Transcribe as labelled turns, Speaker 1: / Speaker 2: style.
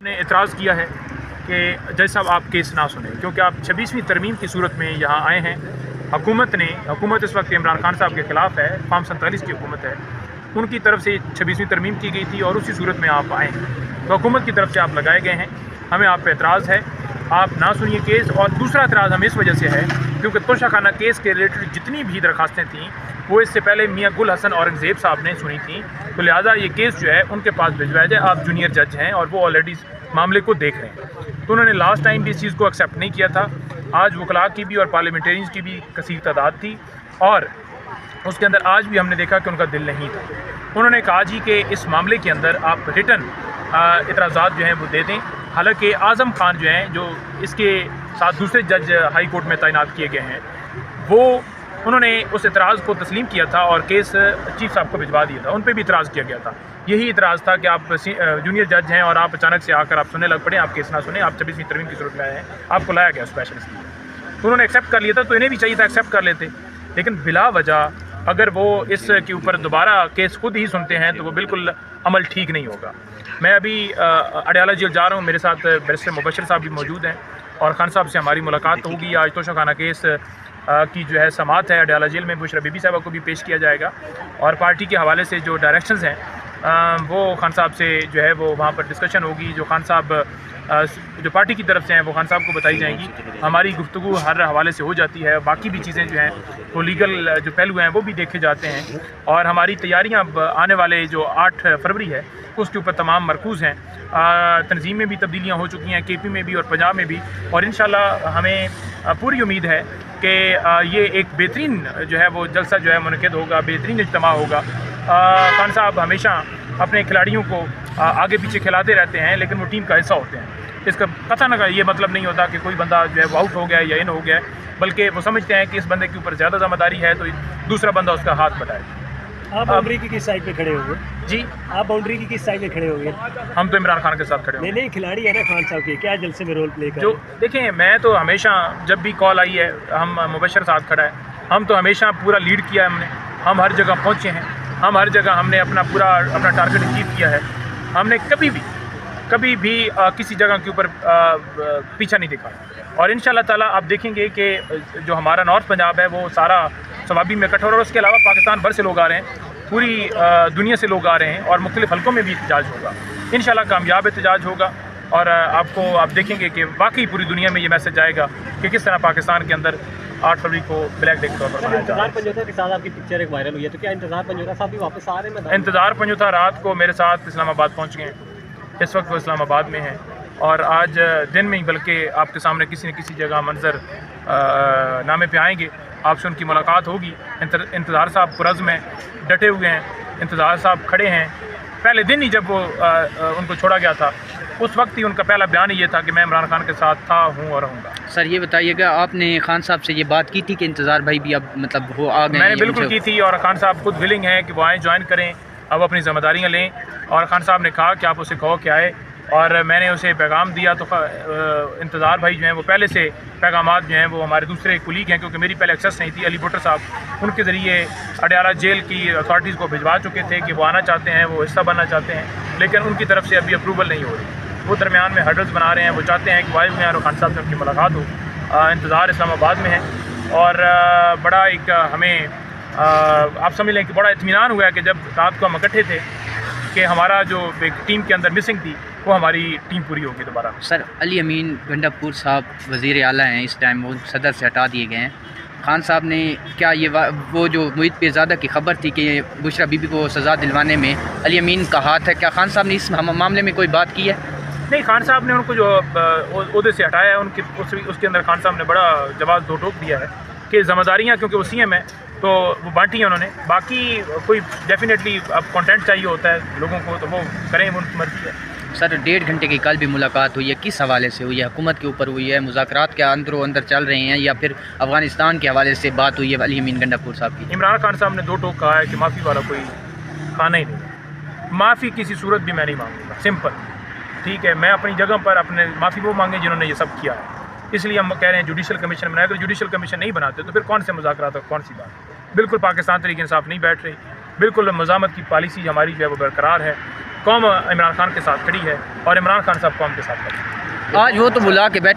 Speaker 1: ने एतराज़ किया है कि जज साहब आप केस ना सुने, क्योंकि आप 26वीं तरमीम की सूरत में यहाँ आए हैं। हुकूमत इस वक्त इमरान खान साहब के ख़िलाफ़ है, फार्म 47 की हुकूमत है, उनकी तरफ से 26वीं तरमीम की गई थी और उसी सूरत में आप आए हैं। तो हुकूमत की तरफ से आप लगाए गए हैं, हमें आप पर एतराज़ है, आप ना सुनिए केस। और दूसरा एतराज़ हमें इस वजह से है क्योंकि तोशाखाना केस के रिलेटेड जितनी भी दरखास्तें थीं वो इससे पहले मियाँ गुल हसन औरंगज़ेब साहब ने सुनी थी, तो लिहाजा ये केस जो है उनके पास भिजवाया जाए। आप जूनियर जज हैं और वो ऑलरेडी मामले को देख रहे हैं, तो उन्होंने लास्ट टाइम भी इस चीज़ को एक्सेप्ट नहीं किया था। आज वकला की भी और पार्लियामेंटेरियंस की भी कसीर तादाद थी और उसके अंदर आज भी हमने देखा कि उनका दिल नहीं था। उन्होंने कहा जी कि इस मामले के अंदर आप रिटन इतराज़ात जो हैं वो दे दें। हालांकि आज़म खान जो हैं, जो इसके साथ दूसरे जज हाई कोर्ट में तैनात किए गए हैं, वो उन्होंने उस एतराज़ को तस्लीम किया था और केस चीफ साहब को भिजवा दिया था। उन पर भी इतराज़ किया गया था, यही इतराज़ था कि आप जूनियर जज हैं और आप अचानक से आकर आप सुनने लग पड़े, आप केस ना सुने, आप 26वीं तरमीम की सूरत में आए हैं, आपको लाया गया स्पेशल इसलिए। तो उन्होंने एक्सेप्ट कर लिया था, तो इन्हें भी चाहिए था एक्सेप्ट कर लेते, लेकिन बिला वजह अगर वो इसके ऊपर दोबारा केस खुद ही सुनते हैं तो वो बिल्कुल अमल ठीक नहीं होगा। मैं अभी अडयाला जेल जा रहा हूँ, मेरे साथ बैरिस्टर मुबशर साहब भी मौजूद हैं और खान साहब से हमारी मुलाकात होगी। आज तोशाखाना केस की जो है समाअत है अडयाला जेल में, बुशरा बीबी साहबा को भी पेश किया जाएगा और पार्टी के हवाले से जो डायरेक्शंस हैं वो खान साहब से जो है वो वहाँ पर डिस्कशन होगी। जो खान साहब जो पार्टी की तरफ से हैं वो खान साहब को बताई जाएंगी। हमारी गुफ्तगू हर हवाले से हो जाती है, बाकी भी चीज़ें जो हैं वो लीगल जो पहलू हैं वो भी देखे जाते हैं और हमारी तैयारियाँ आने वाले जो 8 फरवरी है उसके ऊपर तमाम मरकूज़ हैं। तंजीम में भी तब्दीलियाँ हो चुकी हैं, KP में भी और पंजाब में भी, और इंशाल्लाह हमें पूरी उम्मीद है कि ये एक बेहतरीन जो है वो जलसा जो है मुनक़िद होगा, बेहतरीन इज्तिमा होगा। खान साहब हमेशा अपने खिलाड़ियों को आगे पीछे खिलाते रहते हैं, लेकिन वो टीम का हिस्सा होते हैं। इसका कतई का ये मतलब नहीं होता कि कोई बंदा जो है वो आउट हो गया या इन हो गया, बल्कि वो समझते हैं कि इस बंदे के ऊपर ज़्यादा ज़िम्मेदारी है तो दूसरा बंदा उसका हाथ बढ़ाए।
Speaker 2: आप बाउंड्री की किस साइड पे खड़े होंगे
Speaker 1: जी?
Speaker 2: आप बाउंड्री की किस साइड पे खड़े होंगे?
Speaker 1: हम तो इमरान खान के साथ खड़े होंगे।
Speaker 2: नहीं, खिलाड़ी है ना खान साहब के, क्या जलसे में रोल प्ले कर
Speaker 1: जो देखें, मैं तो हमेशा जब भी कॉल आई है, हम मुबशर साथ खड़ा है, हम तो हमेशा पूरा लीड किया है हमने, हम हर जगह पहुँचे हैं, हम हर जगह हमने अपना टारगेट अचीव किया है। हमने कभी भी किसी जगह के ऊपर पीछा नहीं दिखाया और इंशाल्लाह ताला आप देखेंगे कि जो हमारा नॉर्थ पंजाब है वो सारा सवाबी में इकट्ठा हो रहा है। उसके अलावा पाकिस्तान भर से लोग आ रहे हैं, पूरी दुनिया से लोग आ रहे हैं और मुख्तलिफ हल्कों में भी एहतजाज होगा। इंशाल्लाह कामयाब एहतजाज होगा और आप देखेंगे कि वाकई पूरी दुनिया में ये मैसेज आएगा कि किस तरह पाकिस्तान के अंदर 8 फरवरी को ब्लैक डे के तौर पर मनाया जा रहा है।
Speaker 2: इंतज़ार पंजोता के साथ आपकी पिक्चर एक वायरल हुई है, तो क्या इंतज़ार पंजोता साहब भी वापस आ रहे हैं?
Speaker 1: इंतज़ार पंजोता रात को मेरे साथ इस्लामाबाद पहुँच गए हैं, इस वक्त वो इस्लामाबाद में हैं और आज दिन में ही बल्कि आपके सामने किसी न किसी जगह मंजर नामे पे आएंगे, आपसे उनकी मुलाकात होगी। इंतज़ार साहब पुरज़्म हैं, डटे हुए हैं, इंतज़ार साहब खड़े हैं। पहले दिन ही जब वो उनको छोड़ा गया था उस वक्त ही उनका पहला बयान ये था कि मैं इमरान खान के साथ था, हूँ और रहूँगा।
Speaker 3: सर ये बताइएगा, आपने खान साहब से ये बात की थी कि इंतज़ार भाई भी अब मतलब वो आ गए?
Speaker 1: मैंने बिल्कुल की थी और खान साहब खुद विलिंग हैं कि वो आएँ, ज्वाइन करें, अब अपनी ज़िम्मेदारियाँ लें। और खान साहब ने कहा कि आप उसे कहो कि आए और मैंने उसे पैगाम दिया। तो इंतज़ार भाई जो हैं वो पहले से पैगामात जो हैं वो हमारे दूसरे कुलीग हैं, क्योंकि मेरी पहले एक्सेस नहीं थी। अली भुट्टर साहब उनके ज़रिए अडयाला जेल की अथॉरिटीज़ को भिजवा चुके थे कि वो आना चाहते हैं, वो हिस्सा बनना चाहते हैं, लेकिन उनकी तरफ से अभी अप्रूवल नहीं हो रही। वो दरमियान में हर्डल्स बना रहे हैं, वो चाहते हैं कि वाइफ में और खान साहब से उनकी मुलाकात हो। इंतज़ार इस्लामाबाद में है और बड़ा एक हमें आप समझ लें कि बड़ा इत्मीनान हुआ है कि जब रात को हम इकट्ठे थे कि हमारा जो एक टीम के अंदर मिसिंग थी वो हमारी टीम पूरी होगी दोबारा।
Speaker 3: सर अली अमीन गंडापुर साहब वज़ीर आला हैं इस टाइम, वो सदर से हटा दिए गए हैं। खान साहब ने क्या ये वो जो मुईद पीरज़ादा की खबर थी कि बुशरा बीबी को सज़ा दिलवाने में अली अमीन का हाथ है, क्या खान साहब ने इस मामले में कोई बात की है?
Speaker 1: नहीं, खान साहब ने उनको जो ओहदे से हटाया है उसके अंदर खान साहब ने बड़ा जवाब दो टोक दिया है कि ज़िम्मेदारियाँ क्योंकि वो CM है तो वो बांटी हैं उन्होंने। बाकी कोई डेफिनेटली अब कंटेंट चाहिए होता है लोगों को, तो वो करें, वो उनकी मर्ज़ी है।
Speaker 3: सर 1.5 घंटे की कल भी मुलाकात हुई है, किस हवाले से हुई है? हुकूमत के ऊपर हुई है, मुज़ाकरात के अंदर अंदर चल रहे हैं, या फिर अफ़गानिस्तान के हवाले से बात हुई है अली अमीन गंडापुर साहब की?
Speaker 1: इमरान खान साहब ने दो टोक कहा है कि माफ़ी वाला कोई खाना ही नहीं, माफ़ी किसी सूरत भी मैं नहीं मांगूंगा, सिंपल, ठीक है। मैं अपनी जगह पर अपने माफ़ी वो मांगे जिन्होंने ये सब किया है, इसलिए हम कह रहे हैं जुडिशल कमीशन बनाया। अगर जुडिशल कमीशन नहीं बनाते तो फिर कौन से मुज़ाकरात, कौन सी बात? बिल्कुल पाकिस्तान तरीके इंसाफ नहीं बैठ रही, बिल्कुल मज़ामत की पॉलिसी हमारी जो है वो बरकरार है। कौम इमरान खान के साथ खड़ी है और इमरान खान साहब कौम के साथ खड़ी है।
Speaker 3: आज वो तो बुला के बैठ